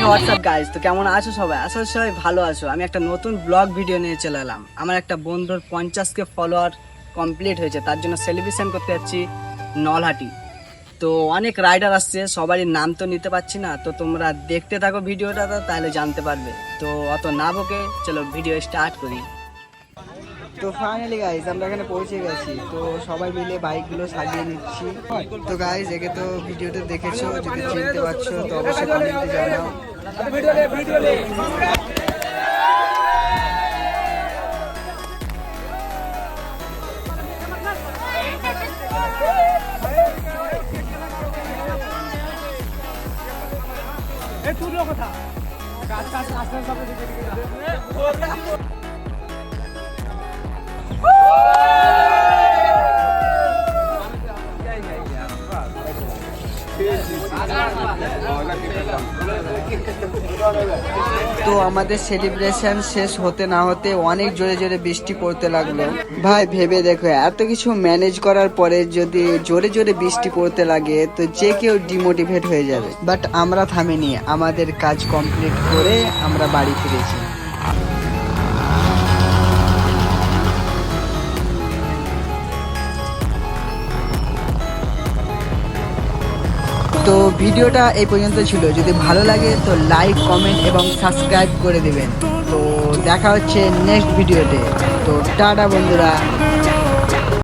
WhatsApp guys, তো কেমন আছো সবাই? আসলে সবাই ভালো আছো। আমি একটা নতুন ব্লগ ভিডিও নিয়ে চলে এলাম। আমার একটা বন্ধুর 50K ফলোয়ার কমপ্লিট হয়েছে, তার জন্য সেলিব্রেশন করতে যাচ্ছি নলহাটি। তো অনেক রাইডার আসছে, সবারই নাম তো নিতে পারছি না, তো তোমরা দেখতে থাকো ভিডিওটা, তাহলে জানতে পারবে। তো অত না বকে চলো ভিডিও স্টার্ট করি। তো ফাইনালি গাইজ আমরা এখানে পৌঁছে গেছি। তো সবাই মিলে বাইকগুলো সাজিয়ে নিচ্ছি। তো গাইজ একে তো ভিডিওতে দেখেছো, যদি চিনতে পারছো তো অবশ্যই কমেন্টে জানাও। তো আমাদের সেলিব্রেশন শেষ হতে না হতে অনেক জোরে জোরে বৃষ্টি পড়তে লাগলো। ভাই ভেবে দেখো, এত কিছু ম্যানেজ করার পরে যদি জোরে জোরে বৃষ্টি পড়তে লাগে তো যে কেউ ডিমোটিভেট হয়ে যাবে। বাট আমরা থামিনি, আমাদের কাজ কমপ্লিট করে আমরা বাড়ি ফিরেছি। তো ভিডিওটা এই পর্যন্ত ছিল। যদি ভালো লাগে তো লাইক, কমেন্ট এবং সাবস্ক্রাইব করে দেবেন। তো দেখা হচ্ছে নেক্সট ভিডিওতে। তো টাটা বন্ধুরা।